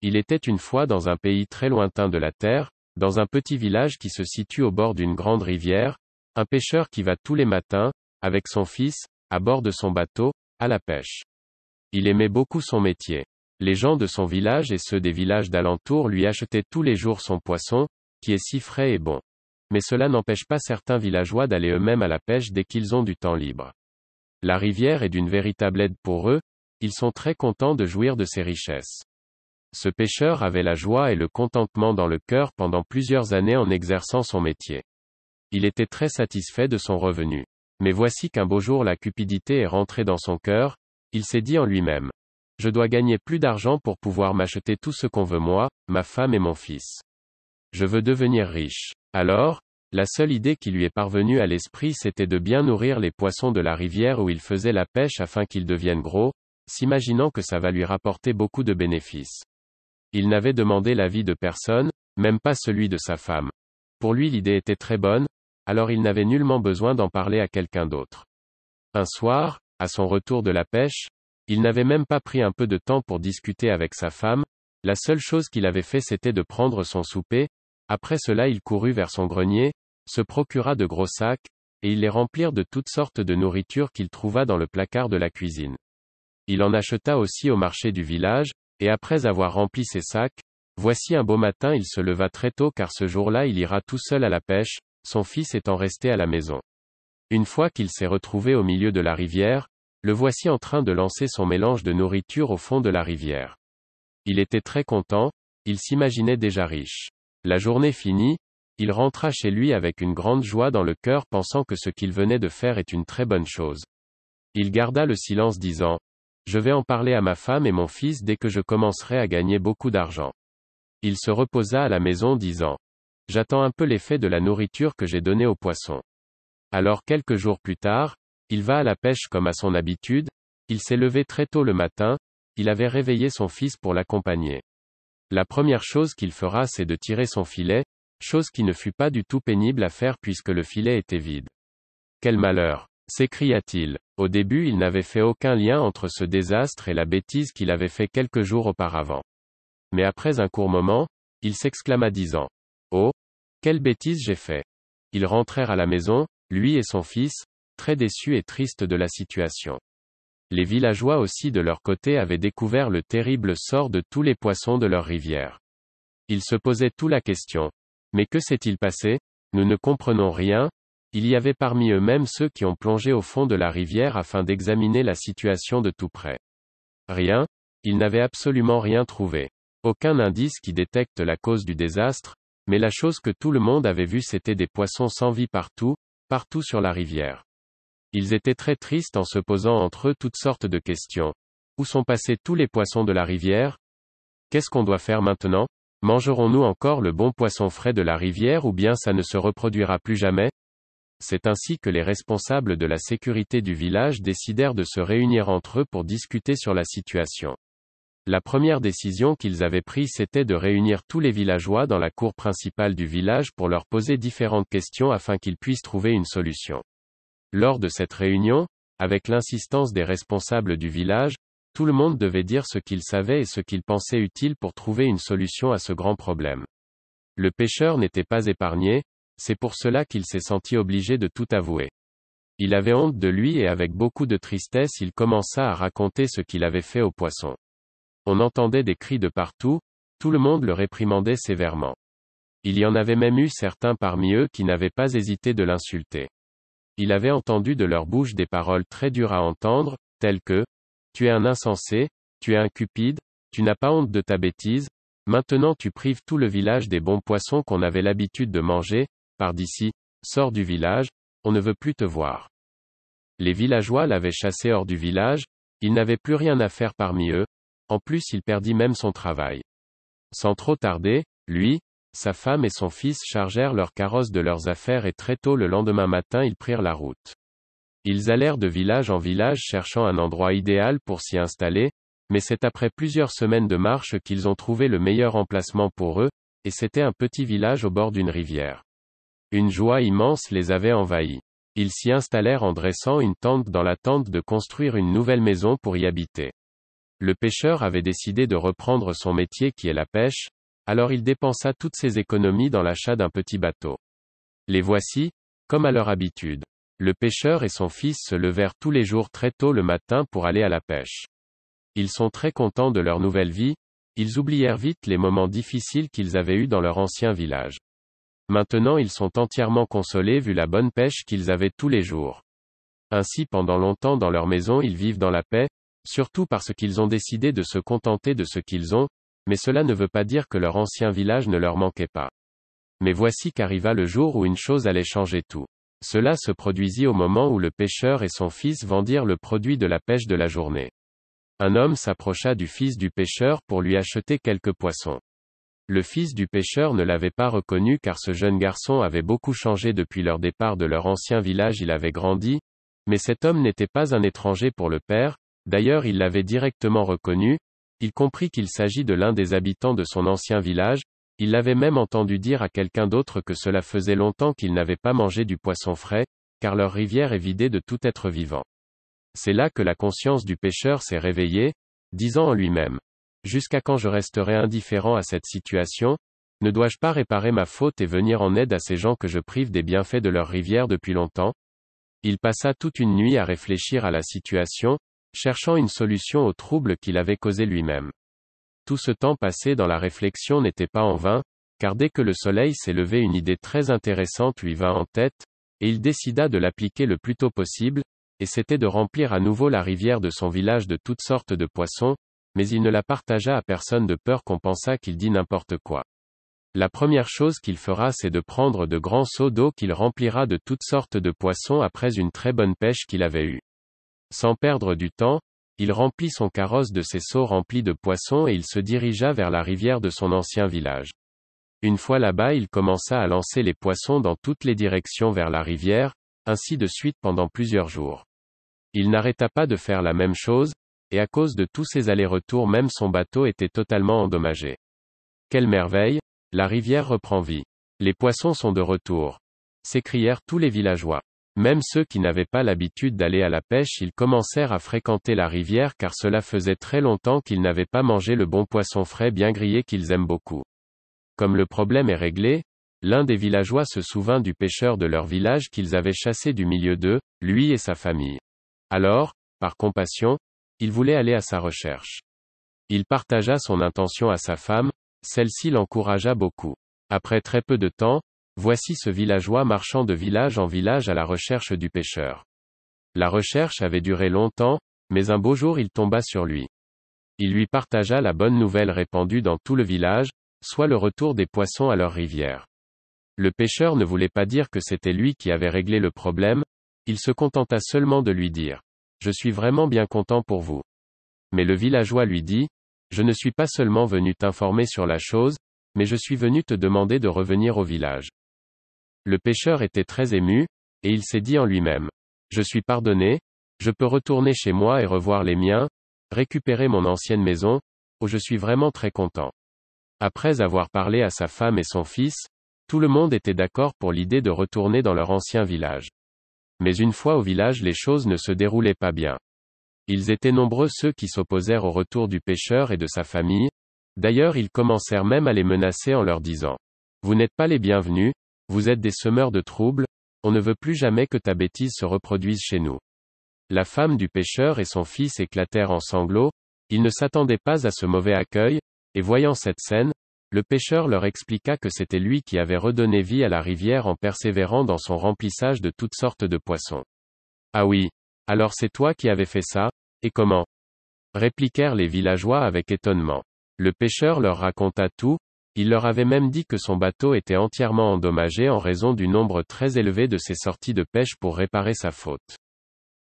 Il était une fois dans un pays très lointain de la terre, dans un petit village qui se situe au bord d'une grande rivière, un pêcheur qui va tous les matins, avec son fils, à bord de son bateau, à la pêche. Il aimait beaucoup son métier. Les gens de son village et ceux des villages d'alentour lui achetaient tous les jours son poisson, qui est si frais et bon. Mais cela n'empêche pas certains villageois d'aller eux-mêmes à la pêche dès qu'ils ont du temps libre. La rivière est d'une véritable aide pour eux, ils sont très contents de jouir de ses richesses. Ce pêcheur avait la joie et le contentement dans le cœur pendant plusieurs années en exerçant son métier. Il était très satisfait de son revenu. Mais voici qu'un beau jour la cupidité est rentrée dans son cœur, il s'est dit en lui-même. Je dois gagner plus d'argent pour pouvoir m'acheter tout ce qu'on veut moi, ma femme et mon fils. Je veux devenir riche. Alors, la seule idée qui lui est parvenue à l'esprit c'était de bien nourrir les poissons de la rivière où il faisait la pêche afin qu'ils deviennent gros, s'imaginant que ça va lui rapporter beaucoup de bénéfices. Il n'avait demandé l'avis de personne, même pas celui de sa femme. Pour lui l'idée était très bonne, alors il n'avait nullement besoin d'en parler à quelqu'un d'autre. Un soir, à son retour de la pêche, il n'avait même pas pris un peu de temps pour discuter avec sa femme, la seule chose qu'il avait fait c'était de prendre son souper, après cela il courut vers son grenier, se procura de gros sacs, et il les remplit de toutes sortes de nourriture qu'il trouva dans le placard de la cuisine. Il en acheta aussi au marché du village, et après avoir rempli ses sacs, voici un beau matin il se leva très tôt car ce jour-là il ira tout seul à la pêche, son fils étant resté à la maison. Une fois qu'il s'est retrouvé au milieu de la rivière, le voici en train de lancer son mélange de nourriture au fond de la rivière. Il était très content, il s'imaginait déjà riche. La journée finie, il rentra chez lui avec une grande joie dans le cœur pensant que ce qu'il venait de faire est une très bonne chose. Il garda le silence disant, « Je vais en parler à ma femme et mon fils dès que je commencerai à gagner beaucoup d'argent. » Il se reposa à la maison disant, « J'attends un peu l'effet de la nourriture que j'ai donnée aux poissons. » Alors quelques jours plus tard, il va à la pêche comme à son habitude, il s'est levé très tôt le matin, il avait réveillé son fils pour l'accompagner. La première chose qu'il fera c'est de tirer son filet, chose qui ne fut pas du tout pénible à faire puisque le filet était vide. Quel malheur! S'écria-t-il. Au début il n'avait fait aucun lien entre ce désastre et la bêtise qu'il avait fait quelques jours auparavant. Mais après un court moment, il s'exclama disant, « Oh! Quelle bêtise j'ai fait !» Ils rentrèrent à la maison, lui et son fils, très déçus et tristes de la situation. Les villageois aussi de leur côté avaient découvert le terrible sort de tous les poissons de leur rivière. Ils se posaient tous la question. Mais que s'est-il passé? Nous ne comprenons rien. Il y avait parmi eux même ceux qui ont plongé au fond de la rivière afin d'examiner la situation de tout près. Rien, ils n'avaient absolument rien trouvé. Aucun indice qui détecte la cause du désastre, mais la chose que tout le monde avait vue c'était des poissons sans vie partout sur la rivière. Ils étaient très tristes en se posant entre eux toutes sortes de questions. Où sont passés tous les poissons de la rivière? Qu'est-ce qu'on doit faire maintenant? Mangerons-nous encore le bon poisson frais de la rivière ou bien ça ne se reproduira plus jamais? C'est ainsi que les responsables de la sécurité du village décidèrent de se réunir entre eux pour discuter sur la situation. La première décision qu'ils avaient prise c'était de réunir tous les villageois dans la cour principale du village pour leur poser différentes questions afin qu'ils puissent trouver une solution. Lors de cette réunion, avec l'insistance des responsables du village, tout le monde devait dire ce qu'il savait et ce qu'il pensait utile pour trouver une solution à ce grand problème. Le pêcheur n'était pas épargné, c'est pour cela qu'il s'est senti obligé de tout avouer. Il avait honte de lui et avec beaucoup de tristesse il commença à raconter ce qu'il avait fait aux poissons. On entendait des cris de partout, tout le monde le réprimandait sévèrement. Il y en avait même eu certains parmi eux qui n'avaient pas hésité de l'insulter. Il avait entendu de leur bouche des paroles très dures à entendre, telles que « Tu es un insensé, tu es un cupide, tu n'as pas honte de ta bêtise, maintenant tu prives tout le village des bons poissons qu'on avait l'habitude de manger, par d'ici, sors du village, on ne veut plus te voir. » Les villageois l'avaient chassé hors du village, il n'avait plus rien à faire parmi eux, en plus il perdit même son travail. Sans trop tarder, lui, sa femme et son fils chargèrent leur carrosse de leurs affaires et très tôt le lendemain matin ils prirent la route. Ils allèrent de village en village cherchant un endroit idéal pour s'y installer, mais c'est après plusieurs semaines de marche qu'ils ont trouvé le meilleur emplacement pour eux, et c'était un petit village au bord d'une rivière. Une joie immense les avait envahis. Ils s'y installèrent en dressant une tente dans l'attente de construire une nouvelle maison pour y habiter. Le pêcheur avait décidé de reprendre son métier qui est la pêche, alors il dépensa toutes ses économies dans l'achat d'un petit bateau. Les voici, comme à leur habitude. Le pêcheur et son fils se levèrent tous les jours très tôt le matin pour aller à la pêche. Ils sont très contents de leur nouvelle vie, ils oublièrent vite les moments difficiles qu'ils avaient eus dans leur ancien village. Maintenant ils sont entièrement consolés vu la bonne pêche qu'ils avaient tous les jours. Ainsi pendant longtemps dans leur maison ils vivent dans la paix, surtout parce qu'ils ont décidé de se contenter de ce qu'ils ont, mais cela ne veut pas dire que leur ancien village ne leur manquait pas. Mais voici qu'arriva le jour où une chose allait changer tout. Cela se produisit au moment où le pêcheur et son fils vendirent le produit de la pêche de la journée. Un homme s'approcha du fils du pêcheur pour lui acheter quelques poissons. Le fils du pêcheur ne l'avait pas reconnu car ce jeune garçon avait beaucoup changé depuis leur départ de leur ancien village, il avait grandi, mais cet homme n'était pas un étranger pour le père, d'ailleurs il l'avait directement reconnu, il comprit qu'il s'agit de l'un des habitants de son ancien village, il l'avait même entendu dire à quelqu'un d'autre que cela faisait longtemps qu'ils n'avaient pas mangé du poisson frais, car leur rivière est vidée de tout être vivant. C'est là que la conscience du pêcheur s'est réveillée, disant en lui-même: jusqu'à quand je resterai indifférent à cette situation? Ne dois-je pas réparer ma faute et venir en aide à ces gens que je prive des bienfaits de leur rivière depuis longtemps? Il passa toute une nuit à réfléchir à la situation, cherchant une solution au trouble qu'il avait causé lui-même. Tout ce temps passé dans la réflexion n'était pas en vain, car dès que le soleil s'est levé une idée très intéressante lui vint en tête, et il décida de l'appliquer le plus tôt possible, et c'était de remplir à nouveau la rivière de son village de toutes sortes de poissons, mais il ne la partagea à personne de peur qu'on pensât qu'il dit n'importe quoi. La première chose qu'il fera c'est de prendre de grands seaux d'eau qu'il remplira de toutes sortes de poissons après une très bonne pêche qu'il avait eue. Sans perdre du temps, il remplit son carrosse de ces seaux remplis de poissons et il se dirigea vers la rivière de son ancien village. Une fois là-bas il commença à lancer les poissons dans toutes les directions vers la rivière, ainsi de suite pendant plusieurs jours. Il n'arrêta pas de faire la même chose, et à cause de tous ces allers-retours même son bateau était totalement endommagé. Quelle merveille! La rivière reprend vie. Les poissons sont de retour. S'écrièrent tous les villageois. Même ceux qui n'avaient pas l'habitude d'aller à la pêche ils commencèrent à fréquenter la rivière car cela faisait très longtemps qu'ils n'avaient pas mangé le bon poisson frais bien grillé qu'ils aiment beaucoup. Comme le problème est réglé, l'un des villageois se souvint du pêcheur de leur village qu'ils avaient chassé du milieu d'eux, lui et sa famille. Alors, par compassion, il voulait aller à sa recherche. Il partagea son intention à sa femme, celle-ci l'encouragea beaucoup. Après très peu de temps, voici ce villageois marchant de village en village à la recherche du pêcheur. La recherche avait duré longtemps, mais un beau jour il tomba sur lui. Il lui partagea la bonne nouvelle répandue dans tout le village, soit le retour des poissons à leur rivière. Le pêcheur ne voulait pas dire que c'était lui qui avait réglé le problème, il se contenta seulement de lui dire: je suis vraiment bien content pour vous. Mais le villageois lui dit: je ne suis pas seulement venu t'informer sur la chose, mais je suis venu te demander de revenir au village. Le pêcheur était très ému, et il s'est dit en lui-même: je suis pardonné, je peux retourner chez moi et revoir les miens, récupérer mon ancienne maison, où je suis vraiment très content. Après avoir parlé à sa femme et son fils, tout le monde était d'accord pour l'idée de retourner dans leur ancien village. Mais une fois au village les choses ne se déroulaient pas bien. Ils étaient nombreux ceux qui s'opposèrent au retour du pêcheur et de sa famille, d'ailleurs ils commencèrent même à les menacer en leur disant: vous n'êtes pas les bienvenus, vous êtes des semeurs de troubles, on ne veut plus jamais que ta bêtise se reproduise chez nous. La femme du pêcheur et son fils éclatèrent en sanglots, ils ne s'attendaient pas à ce mauvais accueil, et voyant cette scène, le pêcheur leur expliqua que c'était lui qui avait redonné vie à la rivière en persévérant dans son remplissage de toutes sortes de poissons. Ah oui, alors c'est toi qui avais fait ça, et comment? Répliquèrent les villageois avec étonnement. Le pêcheur leur raconta tout, il leur avait même dit que son bateau était entièrement endommagé en raison du nombre très élevé de ses sorties de pêche pour réparer sa faute.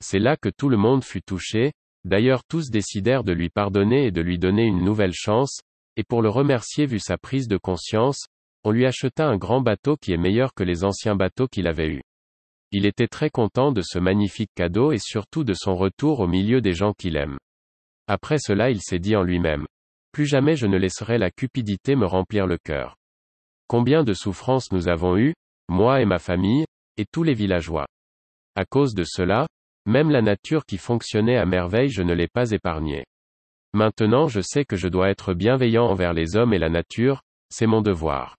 C'est là que tout le monde fut touché, d'ailleurs tous décidèrent de lui pardonner et de lui donner une nouvelle chance, et pour le remercier vu sa prise de conscience, on lui acheta un grand bateau qui est meilleur que les anciens bateaux qu'il avait eus. Il était très content de ce magnifique cadeau et surtout de son retour au milieu des gens qu'il aime. Après cela il s'est dit en lui-même: plus jamais je ne laisserai la cupidité me remplir le cœur. Combien de souffrances nous avons eues, moi et ma famille, et tous les villageois. À cause de cela, même la nature qui fonctionnait à merveille je ne l'ai pas épargnée. Maintenant je sais que je dois être bienveillant envers les hommes et la nature, c'est mon devoir.